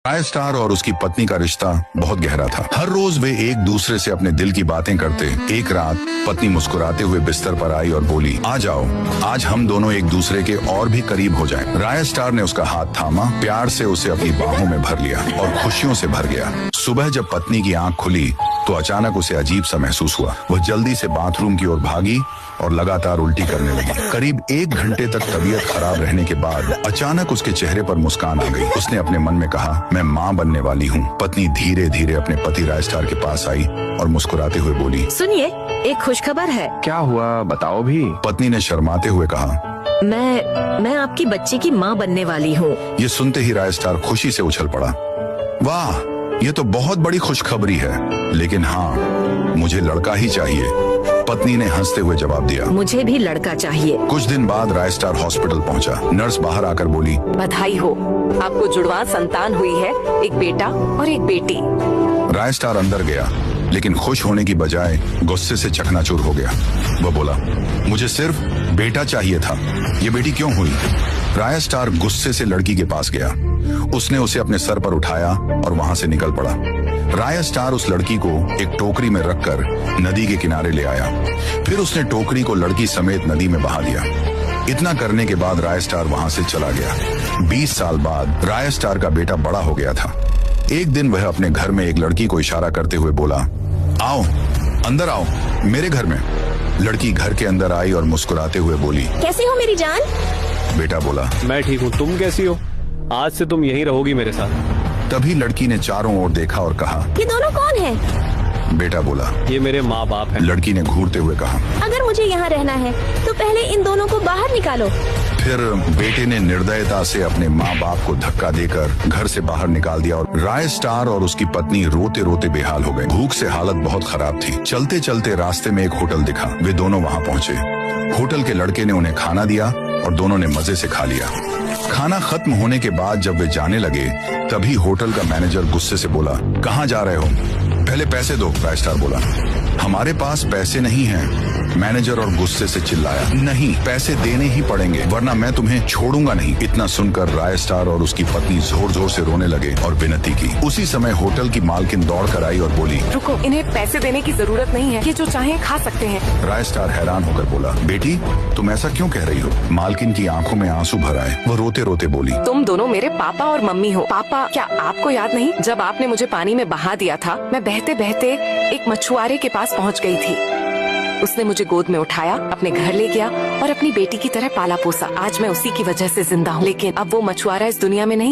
राय star और उसकी पत्नी का रिश्ता बहुत गहरा था। हर रोज वे एक दूसरे से अपने दिल की बातें करते। एक रात पत्नी मुस्कुराते हुए बिस्तर पर आई और बोली, आ जाओ, आज हम दोनों एक दूसरे के और भी करीब हो जाएं। राय स्टार ने उसका हाथ थामा, प्यार से उसे अपनी बाहों में भर लिया और खुशियों से भर गया। सुबह जब पत्नी की आंख खुली तो अचानक उसे अजीब सा महसूस हुआ। वह जल्दी से बाथरूम की ओर भागी और लगातार उल्टी करने लगी। करीब 1 घंटे तक तबीयत खराब रहने के बाद अचानक उसके चेहरे पर मुस्कान आ गई। उसने अपने मन में कहा, मैं माँ बनने वाली हूँ। पत्नी धीरे धीरे अपने पति राय स्टार के पास आई और मुस्कुराते हुए बोली, सुनिए, एक खुशखबर है। क्या हुआ, बताओ भी। पत्नी ने शर्माते हुए कहा, मैं आपकी बच्ची की माँ बनने वाली हूँ। ये सुनते ही राय स्टार खुशी से उछल पड़ा। वाह, ये तो बहुत बड़ी खुशखबरी है, लेकिन हाँ, मुझे लड़का ही चाहिए। पत्नी ने हंसते हुए जवाब दिया, मुझे भी लड़का चाहिए। कुछ दिन बाद राय स्टार हॉस्पिटल पहुंचा। नर्स बाहर आकर बोली, बधाई हो, आपको जुड़वा संतान हुई है, एक बेटा और एक बेटी। राय स्टार अंदर गया, लेकिन खुश होने की बजाय गुस्से से चकनाचूर हो गया। वह बोला, मुझे सिर्फ बेटा चाहिए था, ये बेटी क्यों हुई? राय स्टार गुस्से से लड़की के पास गया। उसने उसे अपने सर पर उठाया और वहां से निकल पड़ा। राय स्टार उस लड़की को एक टोकरी में रखकर नदी के किनारे ले आया। फिर उसने टोकरी को लड़की समेत नदी में बहा दिया। इतना करने के बाद राय स्टार वहां से चला गया। 20 साल बाद राय स्टार का बेटा बड़ा हो गया था। एक दिन वह अपने घर में एक लड़की को इशारा करते हुए बोला, आओ, अंदर आओ, मेरे घर में। लड़की घर के अंदर आई और मुस्कुराते हुए बोली, कैसी हो मेरी जान? बेटा बोला, मैं ठीक हूँ, तुम कैसी हो? आज से तुम यहीं रहोगी मेरे साथ। तभी लड़की ने चारों ओर देखा और कहा, ये दोनों कौन हैं? बेटा बोला, ये मेरे माँ बाप हैं। लड़की ने घूरते हुए कहा। अगर मुझे यहाँ रहना है तो पहले इन दोनों को बाहर निकालो। फिर बेटे ने निर्दयता से अपने माँ बाप को धक्का देकर घर से बाहर निकाल दिया और राय स्टार और उसकी पत्नी रोते रोते बेहाल हो गए। भूख से हालत बहुत खराब थी। चलते चलते रास्ते में एक होटल दिखा। वे दोनों वहाँ पहुँचे। होटल के लड़के ने उन्हें खाना दिया और दोनों ने मजे से खा लिया। खाना खत्म होने के बाद जब वे जाने लगे, तभी होटल का मैनेजर गुस्से से बोला, कहाँ जा रहे हो? पहले पैसे दो। राय स्टार बोला, हमारे पास पैसे नहीं हैं। मैनेजर और गुस्से से चिल्लाया, नहीं, पैसे देने ही पड़ेंगे, वरना मैं तुम्हें छोड़ूंगा नहीं। इतना सुनकर राय स्टार और उसकी पत्नी जोर जोर से रोने लगे और विनती की। उसी समय होटल की मालकिन दौड़ कर आई और बोली, रुको, इन्हें पैसे देने की जरूरत नहीं है, ये जो चाहे खा सकते हैं। राय स्टार हैरान होकर बोला, बेटी, तुम ऐसा क्यों कह रही हो? मालकिन की आंखों में आंसू भर आए। वो रोते रोते बोली, तुम दोनों मेरे पापा और मम्मी हो। पापा, क्या आपको याद नहीं, जब आपने मुझे पानी में बहा दिया था, मैं बहते बहते एक मछुआरे के पास पहुंच गई थी। उसने मुझे गोद में उठाया, अपने घर ले गया और अपनी बेटी की तरह पाला पोसा। आज मैं उसी की वजह से जिंदा हूँ। लेकिन अब वो मछुआरा इस दुनिया में नहीं।